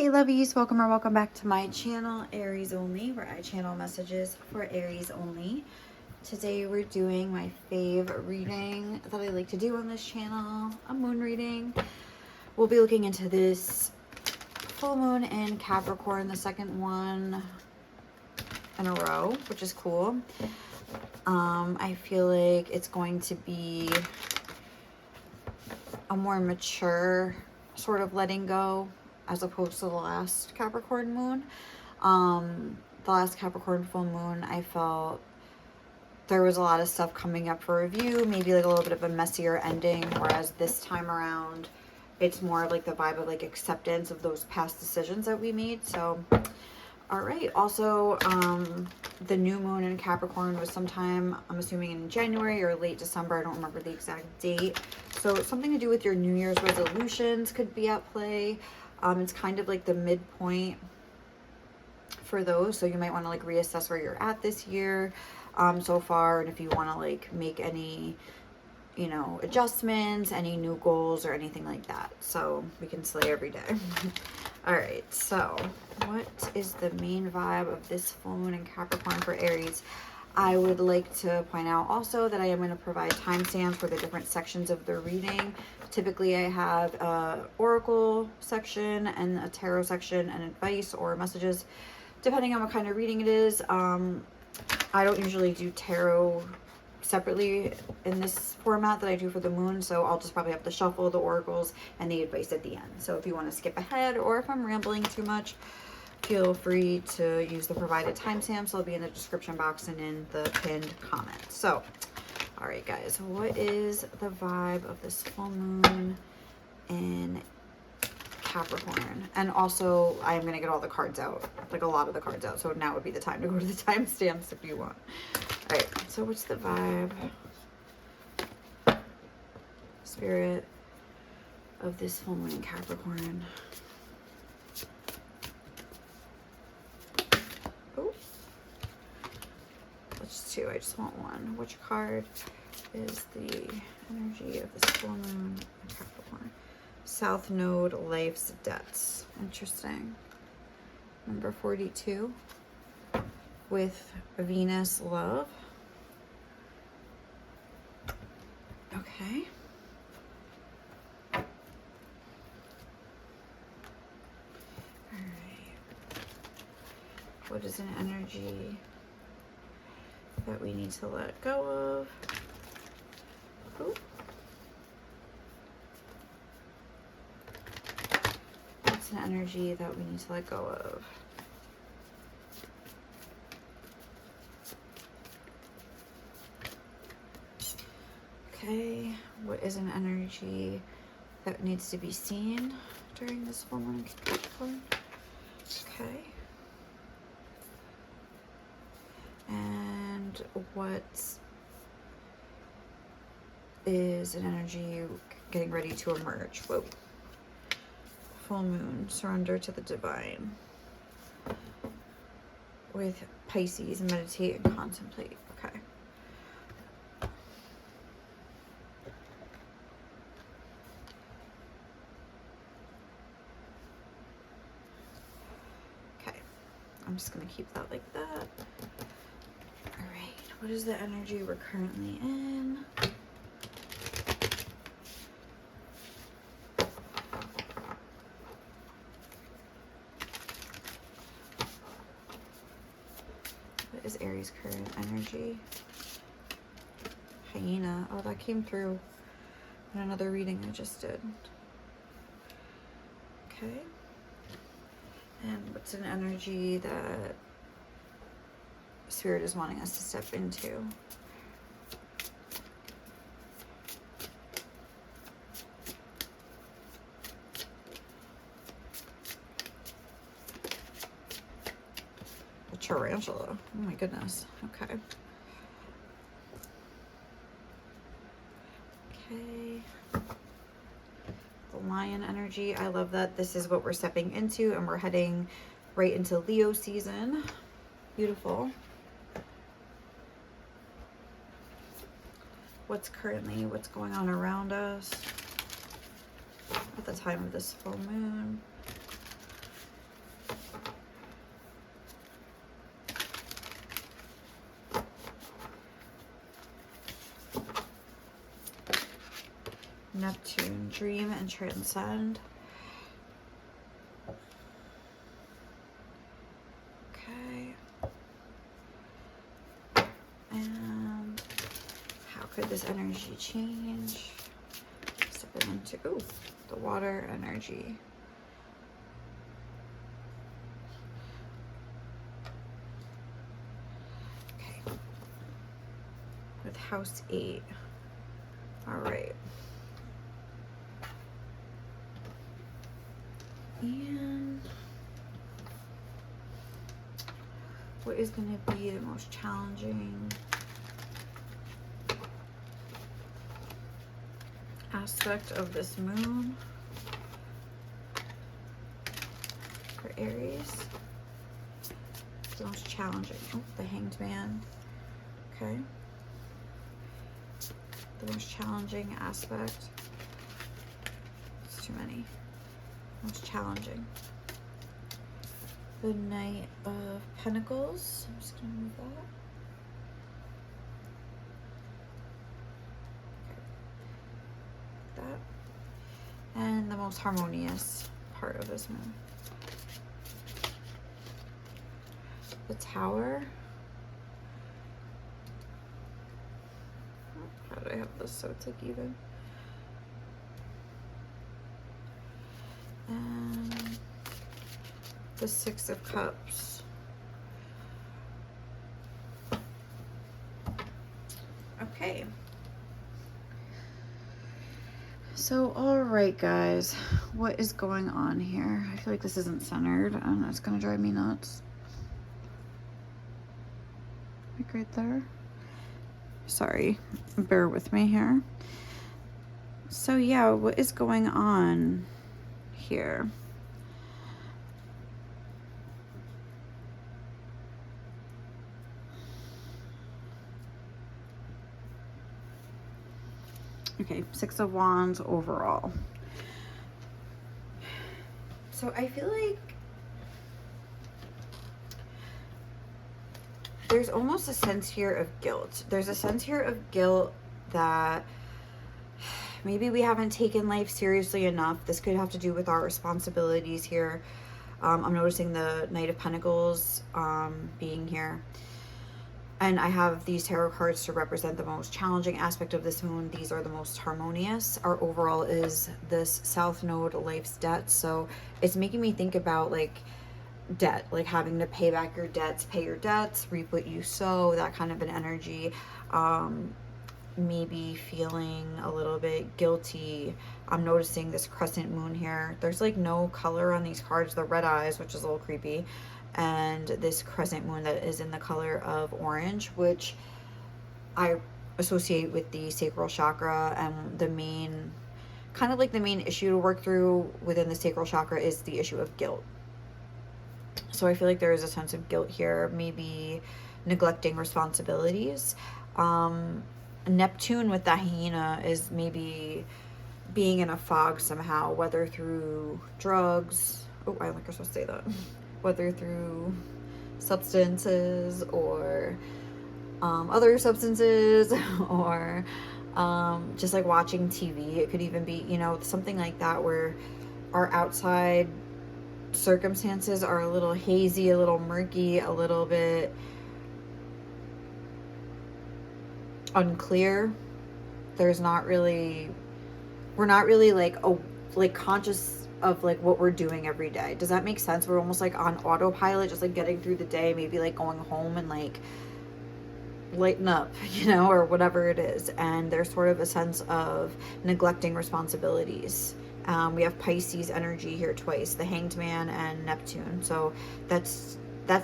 Hey lovies, welcome or welcome back to my channel, Aries Only, where I channel messages for Aries only. Today we're doing my fave reading that I like to do on this channel, a moon reading. We'll be looking into this full moon in Capricorn, the second one in a row, which is cool. I feel like it's going to be a more mature sort of letting go as opposed to the last Capricorn moon. The last Capricorn full moon, I felt there was a lot of stuff coming up for review, maybe like a little bit of a messier ending, whereas this time around it's more of like the vibe of like acceptance of those past decisions that we made. So all right, also the new moon in Capricorn was sometime, I'm assuming in January or late December, I don't remember the exact date. So something to do with your New Year's resolutions could be at play. It's kind of like the midpoint for those, so you might want to like reassess where you're at this year so far, and if you want to like make any, you know, adjustments, any new goals or anything like that. So we can slay every day. All right, so what is the main vibe of this full moon in Capricorn for Aries? I would like to point out also that I am going to provide timestamps for the different sections of the reading. Typically, I have a oracle section and a tarot section and advice or messages, depending on what kind of reading it is. I don't usually do tarot separately in this format that I do for the moon, so I'll just probably have to shuffle the oracles and the advice at the end. So if you want to skip ahead, or if I'm rambling too much, feel free to use the provided timestamps. They'll be in the description box and in the pinned comment. So, all right, guys, what is the vibe of this full moon in Capricorn? And also, I am going to get all the cards out, like a lot of the cards out. So now would be the time to go to the timestamps if you want. All right, so what's the vibe, spirit of this full moon in Capricorn? Two. I just want one. Which card is the energy of this full moon in Capricorn? South Node, Life's Debts. Interesting. Number 42 with Venus, Love. Okay. All right. What is an energy that we need to let go of? Ooh. What's an energy that we need to let go of? Okay, what is an energy that needs to be seen during this full moon in Capricorn? Okay. And what is an energy getting ready to emerge? Whoa. Full moon, surrender to the divine. With Pisces, meditate and contemplate. Okay. Okay. I'm just going to keep that like that. What is the energy we're currently in? What is Aries' current energy? Hyena. Oh, that came through in another reading I just did. Okay. And what's an energy that Spirit is wanting us to step into? A tarantula. Oh my goodness. Okay. Okay. The lion energy. I love that this is what we're stepping into, and we're heading right into Leo season. Beautiful. What's going on around us at the time of this full moon? Neptune, dream and transcend. Okay. And how could this energy change? Stepping into, ooh, the water energy. Okay. With house 8. All right. And what is going to be the most challenging aspect of this moon for Aries? The most challenging. Oh, the Hanged Man. Okay. The most challenging aspect. It's too many. Most challenging. The Knight of Pentacles. I'm just gonna move that. Okay. That. And the most harmonious part of this moon. The Tower. How did I have this so it's like even? And the Six of Cups. Okay. So, all right, guys, what is going on here? I feel like this isn't centered. I don't know, it's gonna drive me nuts. Like right there. Sorry, bear with me here. So yeah, what is going on here? Okay, Six of Wands overall. So I feel like there's almost a sense here of guilt. There's a sense here of guilt that maybe we haven't taken life seriously enough. This could have to do with our responsibilities here. I'm noticing the Knight of Pentacles being here. And I have these tarot cards to represent the most challenging aspect of this moon. These are the most harmonious. Our overall is this South Node, life's debt. So it's making me think about like debt, like having to pay back your debts, pay your debts, reap what you sow, that kind of an energy. Maybe feeling a little bit guilty. I'm noticing this crescent moon here. There's like no color on these cards. The red eyes, which is a little creepy, and this crescent moon that is in the color of orange, which I associate with the sacral chakra. And the main, kind of like the main issue to work through within the sacral chakra is the issue of guilt. So I feel like there is a sense of guilt here, maybe neglecting responsibilities. Neptune with the hyena is maybe being in a fog somehow, whether through drugs. Oh, I think I'm supposed to say that. Whether through substances or other substances or just like watching TV. It could even be, you know, something like that where our outside circumstances are a little hazy, a little murky, a little bit unclear. There's not really, we're not really like conscious of like what we're doing every day. Does that make sense? We're almost like on autopilot, just like getting through the day, maybe like going home and like lighten up, you know, or whatever it is. And there's sort of a sense of neglecting responsibilities. We have Pisces energy here twice, the Hanged Man and Neptune. So that's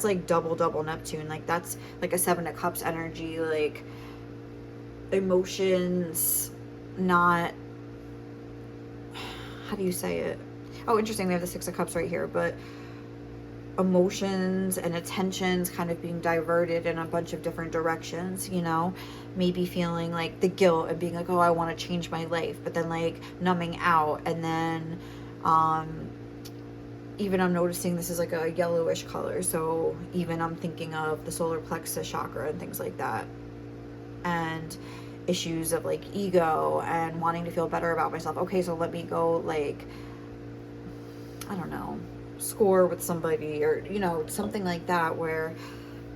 like double Neptune. Like that's like a Seven of Cups energy, like emotions, not, how do you say it? Oh, interesting. We have the Six of Cups right here, but emotions and attentions kind of being diverted in a bunch of different directions, you know, maybe feeling like the guilt and being like, oh, I want to change my life, but then like numbing out. And then even I'm noticing this is like a yellowish color, so even I'm thinking of the solar plexus chakra and things like that. And issues of like ego and wanting to feel better about myself. Okay, so let me go like, I don't know, score with somebody, or, you know, something like that, where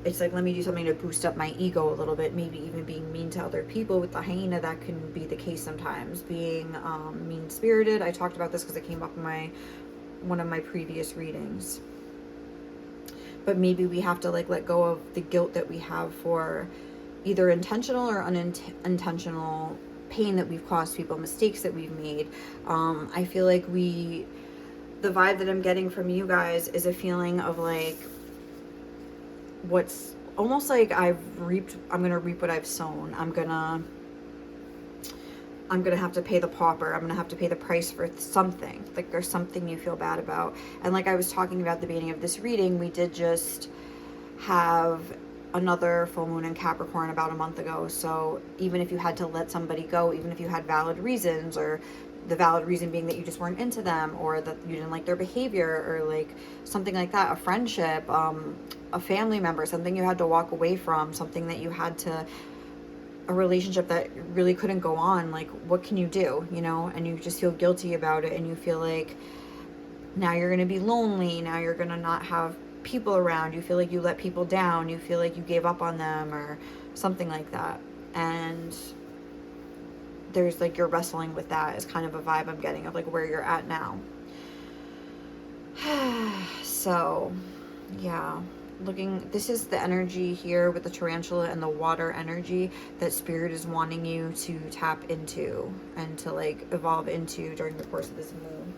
it's like, let me do something to boost up my ego a little bit. Maybe even being mean to other people. With the hyena, that can be the case sometimes. Being mean-spirited. I talked about this because it came up in one of my previous readings. But maybe we have to like let go of the guilt that we have for either intentional or unintentional pain that we've caused people, mistakes that we've made. I feel like the vibe that I'm getting from you guys is a feeling of like, what's almost like I'm gonna reap what I've sown. I'm gonna have to pay the pauper. I'm gonna have to pay the price for something. Like there's something you feel bad about. And like I was talking about at the beginning of this reading, we did just have another full moon in Capricorn about a month ago. So even if you had to let somebody go, even if you had valid reasons, or the valid reason being that you just weren't into them, or that you didn't like their behavior, or like something like that, a friendship, a family member, something you had to walk away from, something that you had to, a relationship that really couldn't go on, like what can you do, you know? And you just feel guilty about it, and you feel like now you're going to be lonely, now you're going to not have people around, you feel like you let people down, you feel like you gave up on them, or something like that. And there's like, you're wrestling with that is kind of a vibe I'm getting of like where you're at now. So yeah, this is the energy here with the tarantula and the water energy that spirit is wanting you to tap into and to like evolve into during the course of this moon.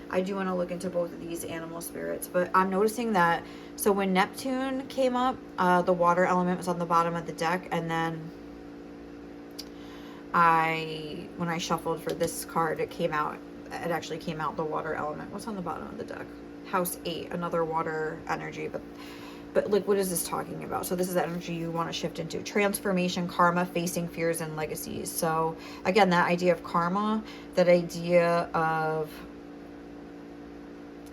I do want to look into both of these animal spirits, but I'm noticing that, so when Neptune came up, the water element was on the bottom of the deck, and then when I shuffled for this card, it actually came out the water element. What's on the bottom of the deck? House 8, another water energy, but like, what is this talking about? So this is the energy you want to shift into: transformation, karma, facing fears and legacies. So again, that idea of karma, that idea of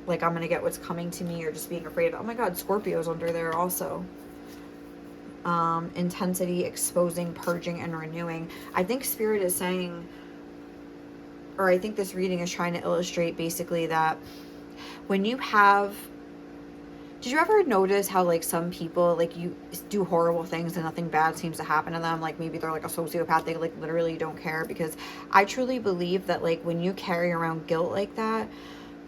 like, I'm gonna get what's coming to me, or just being afraid of, oh my god, Scorpio's under there also. Intensity, exposing, purging, and renewing. I think spirit is saying, or I think this reading is trying to illustrate basically that when you have, did you ever notice how like some people, like, you do horrible things and nothing bad seems to happen to them? Like maybe they're like a sociopath, they like literally don't care. Because I truly believe that like when you carry around guilt like that,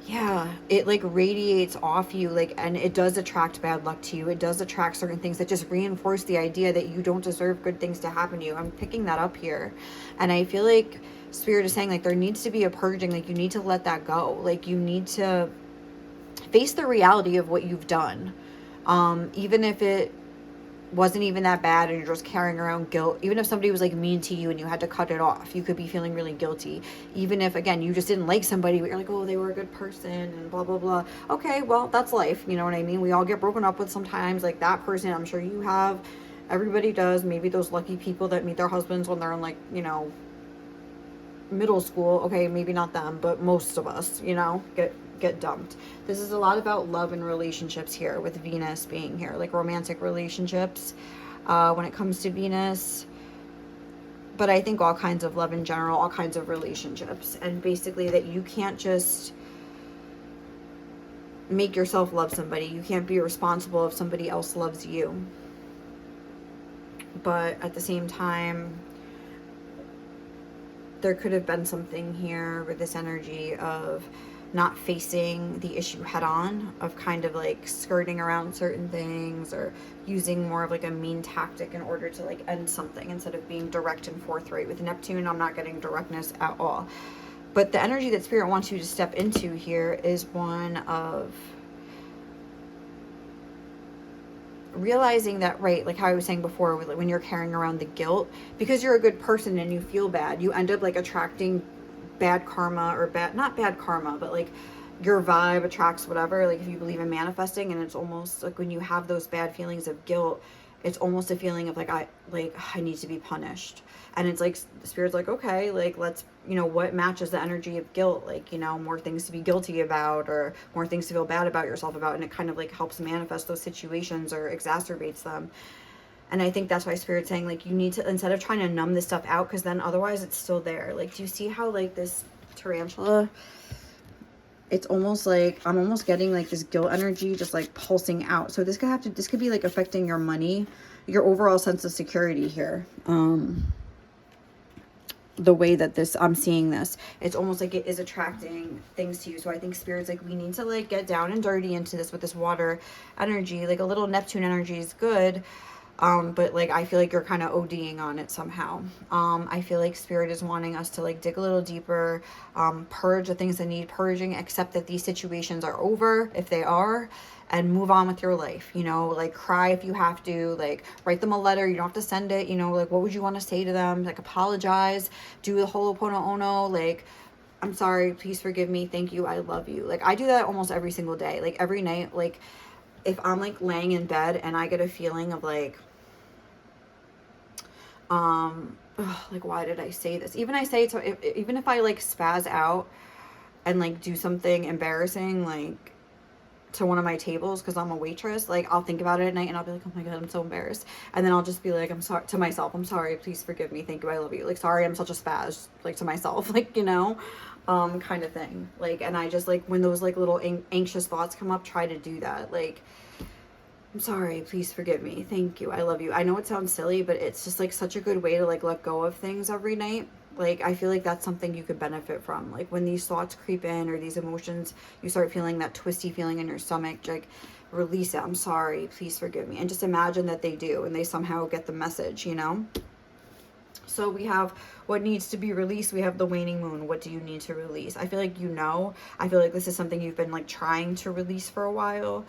yeah, it like radiates off you, like, and it does attract bad luck to you. It does attract certain things that just reinforce the idea that you don't deserve good things to happen to you. I'm picking that up here. And I feel like spirit is saying like there needs to be a purging. Like you need to let that go. Like you need to face the reality of what you've done. Even if it wasn't even that bad and you're just carrying around guilt, even if somebody was like mean to you and you had to cut it off, you could be feeling really guilty. Even if, again, you just didn't like somebody, but you're like, oh, they were a good person and blah blah blah. Okay, well, that's life, you know what I mean? We all get broken up with sometimes. Like that person, I'm sure you have, everybody does. Maybe those lucky people that meet their husbands when they're in like, you know, middle school. Okay, maybe not them, but most of us, you know, get dumped. This is a lot about love and relationships here, with Venus being here, like romantic relationships when it comes to Venus. But I think all kinds of love in general, all kinds of relationships. And basically that you can't just make yourself love somebody. You can't be responsible if somebody else loves you. But at the same time, there could have been something here with this energy of not facing the issue head on, of kind of like skirting around certain things, or using more of like a mean tactic in order to like end something, instead of being direct and forthright. With Neptune, I'm not getting directness at all. But the energy that spirit wants you to step into here is one of realizing that, right, like how I was saying before, when you're carrying around the guilt, because you're a good person and you feel bad, you end up like attracting bad karma, or not bad karma, but like your vibe attracts whatever. Like if you believe in manifesting, and it's almost like when you have those bad feelings of guilt, it's almost a feeling of like I need to be punished. And it's like the spirit's like, okay, like let's, you know, what matches the energy of guilt? Like, you know, more things to be guilty about, or more things to feel bad about yourself about. And it kind of like helps manifest those situations or exacerbates them. And I think that's why Spirit's saying, like, you need to, instead of trying to numb this stuff out, because then otherwise it's still there. Like, do you see how, like, this tarantula, it's almost like, I'm almost getting, like, this guilt energy just, like, pulsing out. So this could be, like, affecting your money, your overall sense of security here. The way that I'm seeing this, it's almost like it is attracting things to you. So I think Spirit's like, we need to, like, get down and dirty into this with this water energy. Like, a little Neptune energy is good. But, like, I feel like you're kind of ODing on it somehow. I feel like Spirit is wanting us to, like, dig a little deeper, purge the things that need purging, accept that these situations are over, if they are, and move on with your life, you know, like, cry if you have to, like, write them a letter, you don't have to send it, you know, like, what would you want to say to them, like, apologize, do the Ho'oponopono, like, I'm sorry, please forgive me, thank you, I love you. Like, I do that almost every single day, like, every night. Like, if I'm, like, laying in bed and I get a feeling of, like, like, why did I say this? Even even if I, like, spaz out and, like, do something embarrassing, like, to one of my tables because I'm a waitress, like, I'll think about it at night and I'll be like, oh my God, I'm so embarrassed. And then I'll just be like, I'm sorry to myself. I'm sorry. Please forgive me. Thank you. I love you. Like, sorry, I'm such a spaz, like, to myself, like, you know, kind of thing. Like, and I just, like, when those, like, little anxious thoughts come up, try to do that. Like, I'm sorry, please forgive me. Thank you. I love you. I know it sounds silly, but it's just, like, such a good way to, like, let go of things every night. Like, I feel like that's something you could benefit from. Like, when these thoughts creep in or these emotions, you start feeling that twisty feeling in your stomach, like, release it. I'm sorry, please forgive me. And just imagine that they do and they somehow get the message, you know? So we have what needs to be released. We have the waning moon. What do you need to release? I feel like, you know, I feel like this is something you've been, like, trying to release for a while.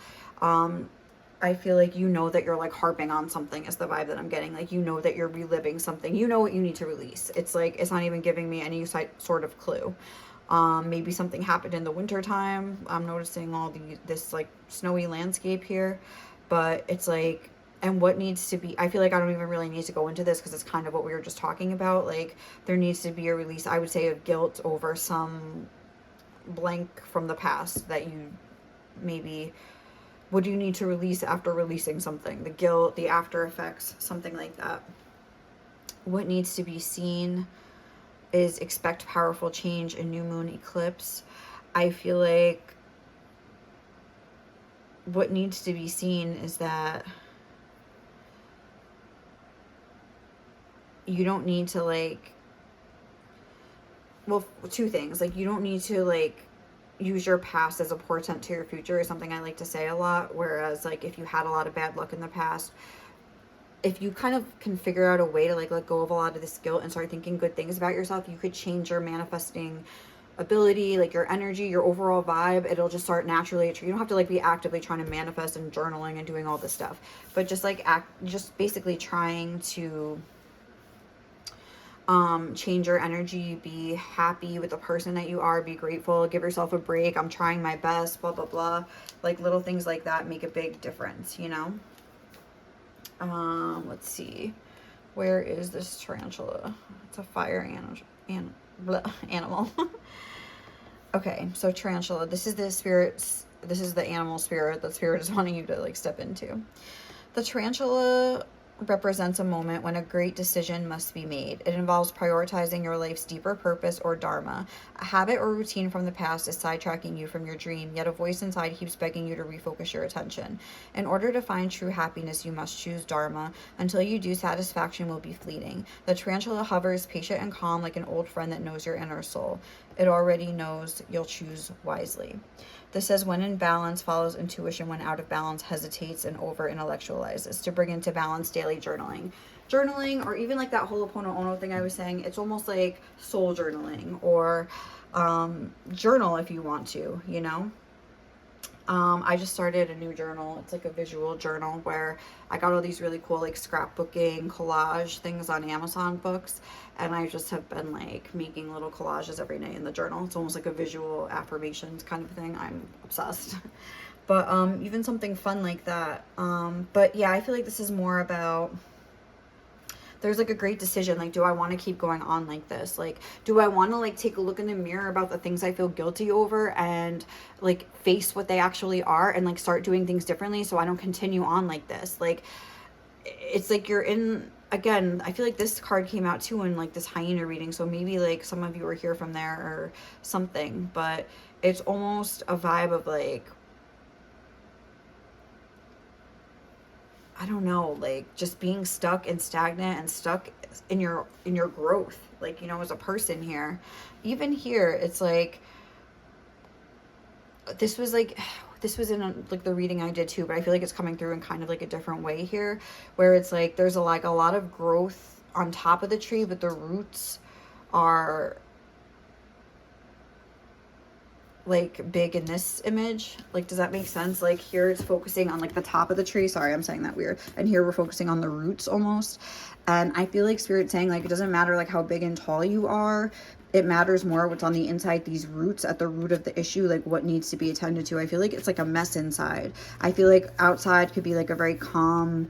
I feel like, you know, that you're, like, harping on something is the vibe that I'm getting. Like, you know that you're reliving something. You know what you need to release. It's like, it's not even giving me any sort of clue. Maybe something happened in the winter time. I'm noticing this, like, snowy landscape here. But it's like, and what needs to be, I feel like I don't even really need to go into this because it's kind of what we were just talking about. Like, there needs to be a release, I would say, of guilt over some blank from the past that you maybe... What do you need to release after releasing something? The guilt, the after effects, something like that. What needs to be seen is expect powerful change in new moon eclipse. I feel like what needs to be seen is that you don't need to, like, well, two things. Like, you don't need to, like, use your past as a portent to your future is something I like to say a lot. Whereas, like, if you had a lot of bad luck in the past, if you kind of can figure out a way to, like, let go of a lot of this guilt and start thinking good things about yourself, you could change your manifesting ability, like, your energy, your overall vibe. It'll just start naturally. You don't have to, like, be actively trying to manifest and journaling and doing all this stuff, but just, like, just basically trying to change your energy, be happy with the person that you are, be grateful, give yourself a break, I'm trying my best, blah, blah, blah. Like, little things like that make a big difference, you know? Let's see. Where is this tarantula? It's a fire animal. Okay, so tarantula, this is the animal spirit that Spirit is wanting you to, like, step into. The tarantula represents a moment when a great decision must be made. It involves prioritizing your life's deeper purpose or dharma. A habit or routine from the past is sidetracking you from your dream, yet a voice inside keeps begging you to refocus your attention. In order to find true happiness, you must choose dharma. Until you do, satisfaction will be fleeting. The tarantula hovers, patient and calm, like an old friend that knows your inner soul. It already knows you'll choose wisely. This says, when in balance, follows intuition. When out of balance, hesitates and over-intellectualizes. To bring into balance, daily journaling. Journaling, or even, like, that Ho'oponopono thing I was saying, it's almost like soul journaling, or journal if you want to, you know? I just started a new journal. It's like a visual journal where I got all these really cool, like, scrapbooking collage things on Amazon books, and I just have been, like, making little collages every night in the journal. It's almost like a visual affirmations kind of thing. I'm obsessed. But even something fun like that. But yeah, I feel like this is more about, there's, like, a great decision. Like, do I want to keep going on like this? Like, do I want to, like, take a look in the mirror about the things I feel guilty over and, like, face what they actually are and, like, start doing things differently so I don't continue on like this? Like, it's like you're in, again, I feel like this card came out too in like this hyena reading, so maybe like some of you were here from there or something, but it's almost a vibe of like, I don't know, like just being stuck and stagnant and stuck in your growth, like, you know, as a person here. Even here, it's like this was like this was in like the reading I did too, but I feel like it's coming through in kind of like a different way here, where it's like there's a like a lot of growth on top of the tree, but the roots are like big in this image. Like, does that make sense? Like here it's focusing on like the top of the tree. Sorry, I'm saying that weird. And here we're focusing on the roots almost. And I feel like Spirit saying like it doesn't matter like how big and tall you are. It matters more what's on the inside, these roots at the root of the issue, like what needs to be attended to. I feel like it's like a mess inside. I feel like outside could be like a very calm,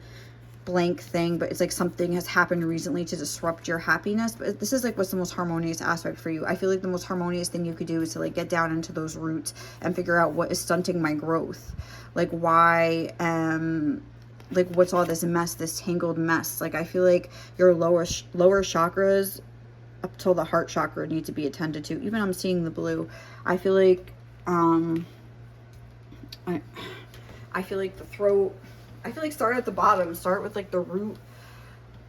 blank thing, but it's like something has happened recently to disrupt your happiness. But this is like what's the most harmonious aspect for you. I feel like the most harmonious thing you could do is to like get down into those roots and figure out what is stunting my growth. Like why like what's all this mess, this tangled mess. Like I feel like your lower chakras up till the heart chakra need to be attended to. Even I'm seeing the blue. I feel like I feel like the throat, I feel like start at the bottom, start with like the root,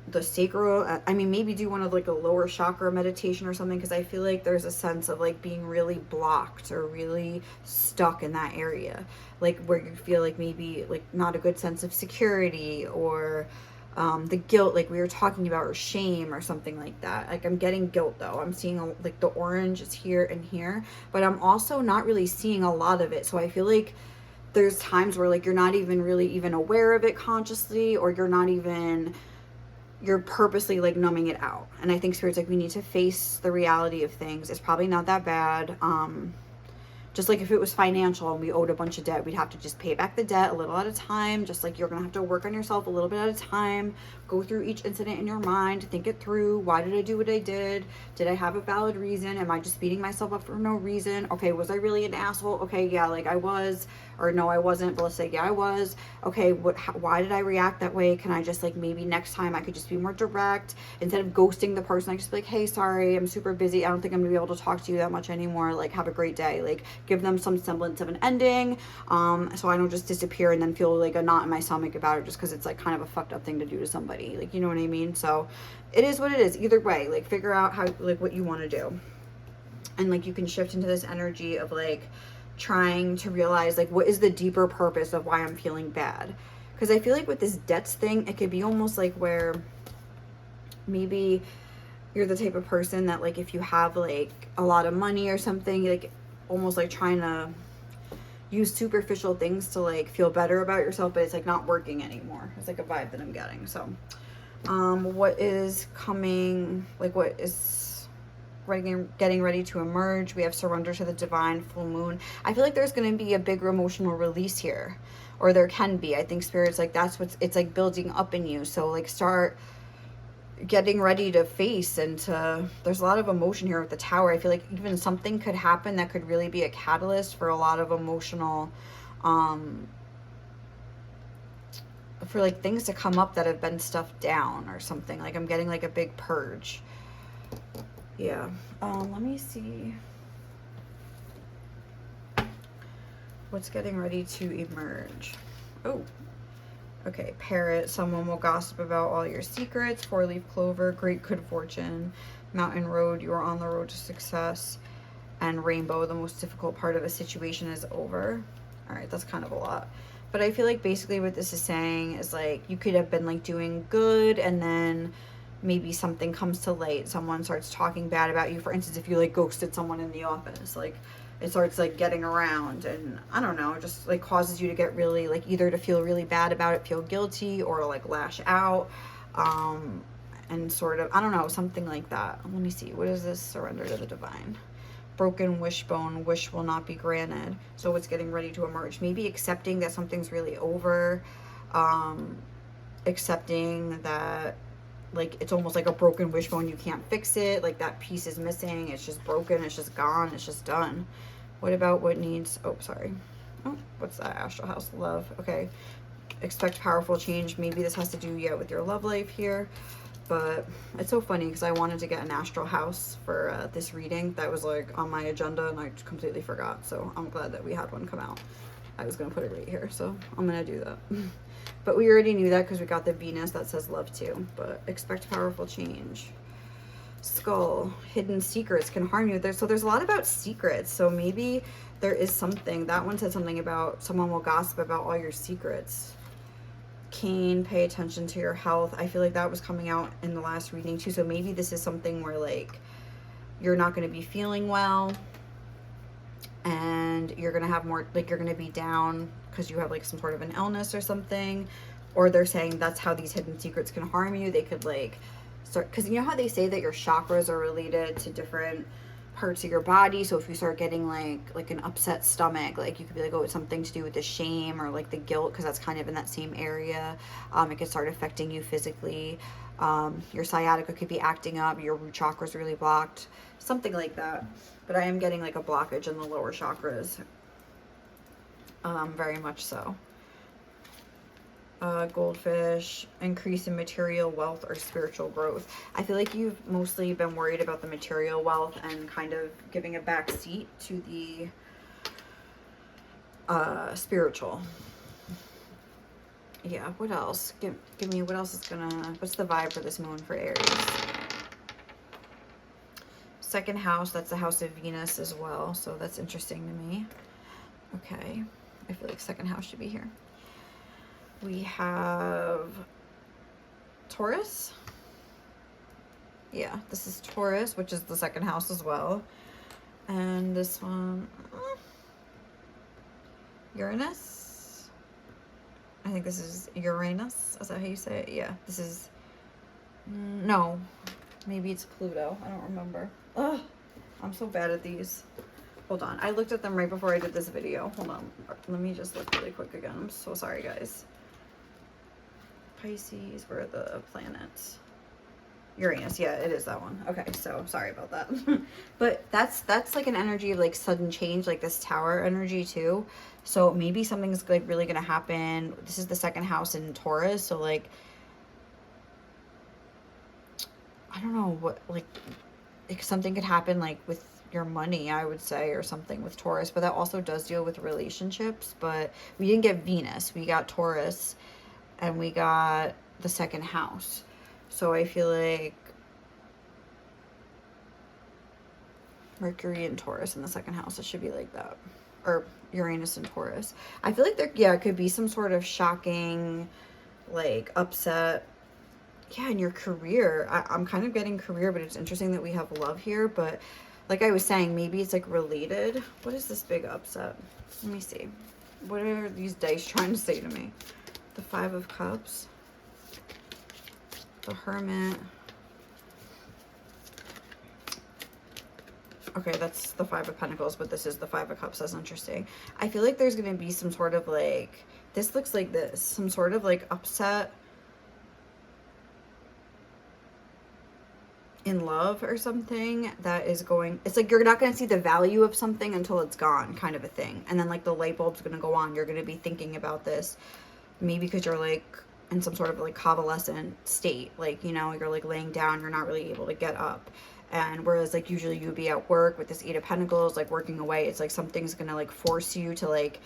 the sacral. I mean, maybe do one of like a lower chakra meditation or something, because I feel like there's a sense of like being really blocked or really stuck in that area, like where you feel like maybe like not a good sense of security, or the guilt like we were talking about, or shame or something like that. Like I'm getting guilt though. I'm seeing like the orange is here and here, but I'm also not really seeing a lot of it. So I feel like there's times where like you're not even really even aware of it consciously, or you're purposely like numbing it out. And I think Spirit's like, we need to face the reality of things. It's probably not that bad. Just like if it was financial and we owed a bunch of debt, we'd have to just pay back the debt a little at a time. Just like you're gonna have to work on yourself a little bit at a time, go through each incident in your mind, think it through. Why did I do what I did? Did I have a valid reason? Am I just beating myself up for no reason? Okay, was I really an asshole? Okay, yeah, like I was. Or no, I wasn't, but let's say, yeah, I was. Okay, why did I react that way? Can I just like, maybe next time I could just be more direct? Instead of ghosting the person, I just be like, hey, sorry, I'm super busy. I don't think I'm gonna be able to talk to you that much anymore. Like, have a great day. Like, give them some semblance of an ending, so I don't just disappear and then feel like a knot in my stomach about it, just because it's like kind of a fucked up thing to do to somebody. Like, you know what I mean? So it is what it is. Either way, like figure out how, like what you want to do. And like you can shift into this energy of like trying to realize like what is the deeper purpose of why I'm feeling bad. Because I feel like with this debts thing, it could be almost like where maybe you're the type of person that like if you have like a lot of money or something, like almost like trying to use superficial things to like feel better about yourself, but it's like not working anymore. It's like a vibe that I'm getting. So what is coming, like what is getting ready to emerge? We have surrender to the divine, full moon. I feel like there's going to be a bigger emotional release here, or there can be. I think Spirit's like, that's what's, it's like building up in you. So like start getting ready to face and to, there's a lot of emotion here with the tower. I feel like even something could happen that could really be a catalyst for a lot of emotional for like things to come up that have been stuffed down or something. Like I'm getting like a big purge. Yeah. Let me see what's getting ready to emerge. Oh, okay. Parrot, someone will gossip about all your secrets. Four-leaf clover, great good fortune. Mountain road, you are on the road to success. And rainbow, the most difficult part of a situation is over. All right, that's kind of a lot. But I feel like basically what this is saying is like you could have been like doing good, and then maybe something comes to light. Someone starts talking bad about you. For instance, if you like ghosted someone in the office, like it starts like getting around, and I don't know, just like causes you to get really like either to feel really bad about it, feel guilty, or like lash out, and sort of, I don't know, something like that. Let me see, what is this? Surrender to the divine. Broken wishbone, wish will not be granted. So it's getting ready to emerge. Maybe accepting that something's really over, accepting that like it's almost like a broken wishbone, you can't fix it, like that piece is missing, it's just broken, it's just gone, it's just done. What about what needs, oh sorry, oh what's that? Astral house, love. Okay, expect powerful change. Maybe this has to do, yeah, with your love life here. But it's so funny because I wanted to get an astral house for this reading. That was like on my agenda and I completely forgot. So I'm glad that we had one come out. I was going to put it right here. So I'm going to do that. But we already knew that because we got the Venus that says love too. But expect powerful change. Skull, hidden secrets can harm you. So there's a lot about secrets. So maybe there is something. That one said something about someone will gossip about all your secrets. Cane, pay attention to your health. I feel like that was coming out in the last reading too. So maybe this is something where like you're not going to be feeling well and you're going to have more, like you're going to be down because you have like some sort of an illness or something. Or they're saying that's how these hidden secrets can harm you. They could like start, because you know how they say that your chakras are related to different parts of your body. So if you start getting like an upset stomach, like you could be like, oh, it's something to do with the shame or like the guilt, because that's kind of in that same area. It could start affecting you physically. Your sciatica could be acting up, your root chakra is really blocked, something like that. But I am getting like a blockage in the lower chakras, very much so. Goldfish, increase in material wealth or spiritual growth. I feel like you've mostly been worried about the material wealth and kind of giving a back seat to the spiritual. Yeah, what else? Give me, what else is gonna, what's the vibe for this moon for Aries? Second house, that's the house of Venus as well, so that's interesting to me. Okay, I feel like second house should be here. We have Taurus. Yeah, this is Taurus, which is the second house as well. And this one, Uranus. I think this is Uranus. Is that how you say it? Yeah, this is, no, maybe it's Pluto. I don't remember. Ugh, I'm so bad at these. Hold on. I looked at them right before I did this video. Hold on. Let me just look really quick again. I'm so sorry, guys. Pisces, where are the planets? Uranus, yeah, it is that one. Okay, so sorry about that. But that's like an energy of like sudden change, like this tower energy too. So maybe something's like really gonna happen. This is the second house in Taurus, so like I don't know what, like something could happen like with your money, I would say, or something with Taurus. But that also does deal with relationships. But we didn't get Venus, we got Taurus. And we got the second house. So I feel like Mercury and Taurus in the second house, it should be like that. Or Uranus and Taurus. I feel like there, yeah, it could be some sort of shocking, like, upset. Yeah, in your career. I'm kind of getting career, but it's interesting that we have love here. But like I was saying, maybe it's like related. What is this big upset? Let me see. What are these dice trying to say to me? The Five of Cups, the Hermit. Okay, that's the Five of Pentacles, but this is the Five of Cups. That's interesting. I feel like there's going to be some sort of like, this looks like this, some sort of like upset in love or something that is going, it's like you're not going to see the value of something until it's gone, kind of a thing. And then like the light bulb's going to go on. You're going to be thinking about this. Maybe because you're like in some sort of like convalescent state, like, you know, you're like laying down, you're not really able to get up. And whereas like usually you'd be at work with this Eight of Pentacles, like working away, it's like something's gonna like force you to like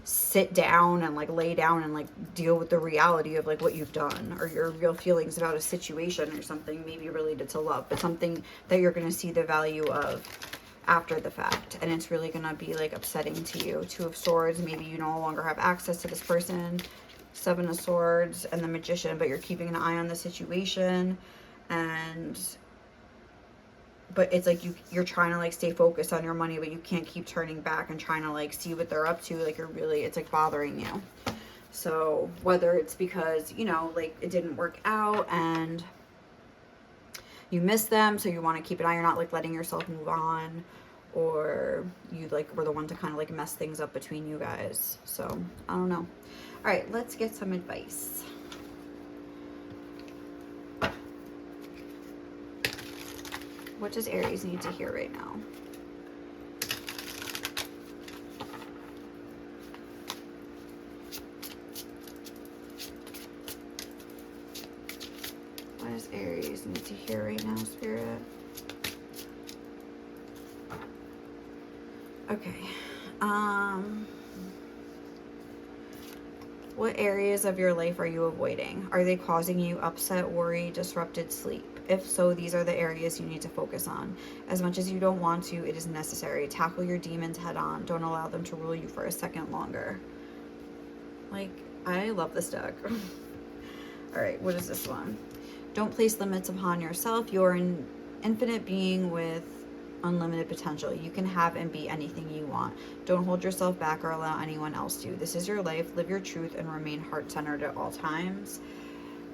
sit down and like lay down and like deal with the reality of like what you've done, or your real feelings about a situation or something, maybe related to love, but something that you're gonna see the value of after the fact. And it's really gonna be like upsetting to you. Two of Swords, maybe you no longer have access to this person. Seven of Swords and the Magician, but you're keeping an eye on the situation. And but it's like you're trying to like stay focused on your money, but you can't keep turning back and trying to like see what they're up to. Like you're really, it's like bothering you. So whether it's because, you know, like it didn't work out and you miss them, so you want to keep an eye, you're not like letting yourself move on, or you like were the one to kind of like mess things up between you guys. So I don't know. All right, let's get some advice. What does Aries need to hear right now? does Aries need to hear right now, Spirit? Okay. What areas of your life are you avoiding? Are they causing you upset, worry, disrupted sleep? If so, these are the areas you need to focus on. As much as you don't want to, it is necessary. Tackle your demons head on. Don't allow them to rule you for a second longer. Like, I love this deck. All right, what is this one? Don't place limits upon yourself. You're an infinite being with unlimited potential. You can have and be anything you want. Don't hold yourself back or allow anyone else to. This is your life. Live your truth and remain heart-centered at all times.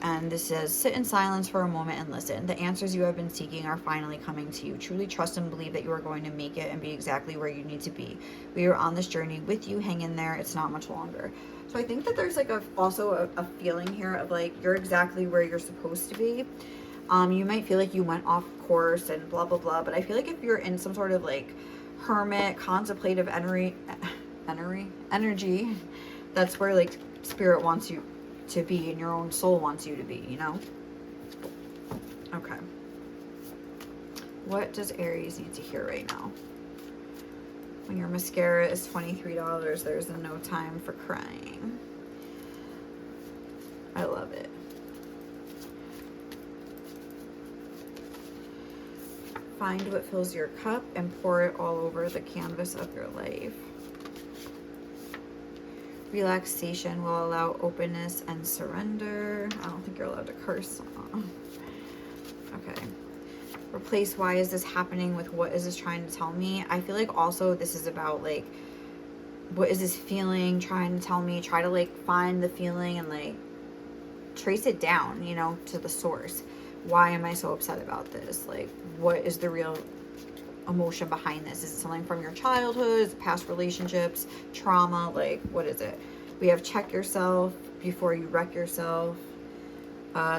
And this says, sit in silence for a moment and listen. The answers you have been seeking are finally coming to you. Truly trust and believe that you are going to make it and be exactly where you need to be. We are on this journey with you. Hang in there. It's not much longer. So I think that there's like also a feeling here of like, you're exactly where you're supposed to be. You might feel like you went off course and blah, blah, blah. But I feel like if you're in some sort of like hermit, contemplative energy, that's where like spirit wants you to be and your own soul wants you to be, you know? Okay. What does Aries need to hear right now? When your mascara is $23, there's no time for crying. I love it. Find what fills your cup and pour it all over the canvas of your life. Relaxation will allow openness and surrender. I don't think you're allowed to curse. Okay. Replace why is this happening with what is this trying to tell me. I feel like also this is about like, what is this feeling trying to tell me? Try to like find the feeling and like trace it down, you know, to the source. Why am I so upset about this? Like, what is the real emotion behind this? Is it something from your childhood? Is it past relationships, trauma? Like, what is it? We have check yourself before you wreck yourself.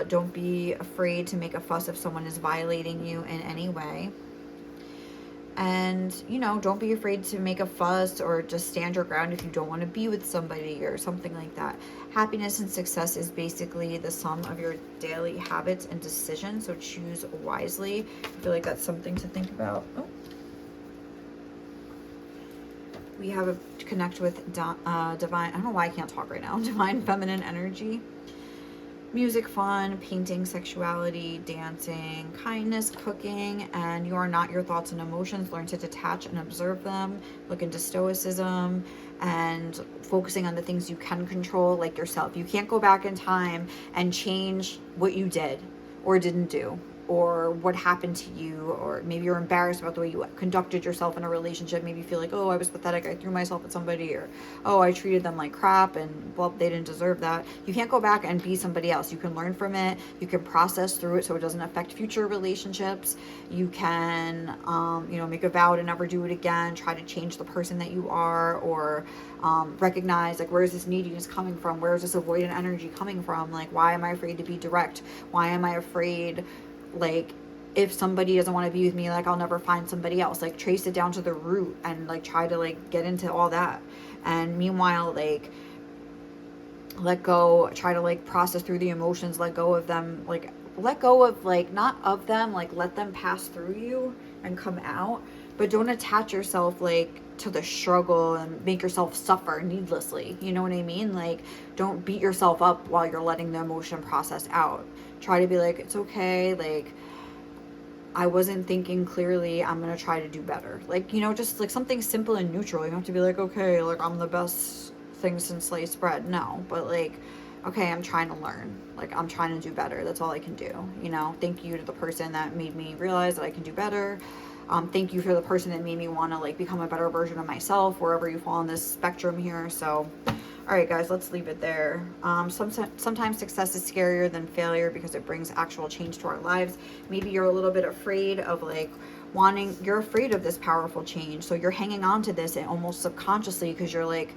Don't be afraid to make a fuss if someone is violating you in any way. And, you know, don't be afraid to make a fuss or just stand your ground if you don't want to be with somebody or something like that. Happiness and success is basically the sum of your daily habits and decisions, so choose wisely. I feel like that's something to think about. Oh. We have to connect with divine, I don't know why I can't talk right now, divine feminine energy. Music, fun, painting, sexuality, dancing, kindness, cooking, and you are not your thoughts and emotions. Learn to detach and observe them. Look into stoicism and focusing on the things you can control, like yourself. You can't go back in time and change what you did or didn't do, or what happened to you, or maybe you're embarrassed about the way you conducted yourself in a relationship. Maybe you feel like, oh, I was pathetic, I threw myself at somebody, or oh, I treated them like crap and well, they didn't deserve that. You can't go back and be somebody else. You can learn from it. You can process through it so it doesn't affect future relationships. You can you know, make a vow to never do it again. Try to change the person that you are, or recognize like, where is this neediness coming from? Where is this avoidant energy coming from? Like, why am I afraid to be direct? Why am I afraid, like, if somebody doesn't want to be with me, like, I'll never find somebody else? Like, trace it down to the root and like try to like get into all that. And meanwhile, like, let go, try to like process through the emotions, let go of them, like let go of, like, not of them, like let them pass through you and come out, but don't attach yourself like to the struggle and make yourself suffer needlessly. You know what I mean? Like, don't beat yourself up while you're letting the emotion process out. Try to be like, it's okay, like, I wasn't thinking clearly, I'm gonna try to do better. Like, you know, just like something simple and neutral. You don't have to be like, okay, like, I'm the best thing since sliced bread. No, but like, okay, I'm trying to learn. Like, I'm trying to do better. That's all I can do. You know, thank you to the person that made me realize that I can do better. Thank you for the person that made me want to like become a better version of myself, wherever you fall on this spectrum here. So, all right, guys, let's leave it there. Sometimes success is scarier than failure because it brings actual change to our lives. Maybe you're a little bit afraid of like you're afraid of this powerful change. So you're hanging on to this and almost subconsciously because you're like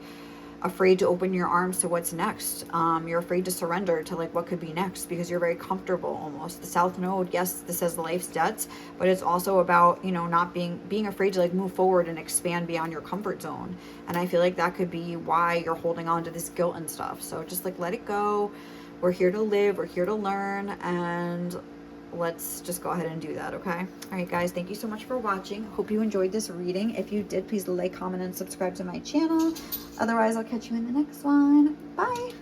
afraid to open your arms to what's next. You're afraid to surrender to like what could be next because you're very comfortable almost. The South Node, yes, this says life's debts, but it's also about, you know, not being afraid to like move forward and expand beyond your comfort zone. And I feel like that could be why you're holding on to this guilt and stuff. So just like let it go. We're here to live, we're here to learn, and let's just go ahead and do that, okay? All right, guys, thank you so much for watching. Hope you enjoyed this reading. If you did, please like, comment, and subscribe to my channel. Otherwise, I'll catch you in the next one. Bye.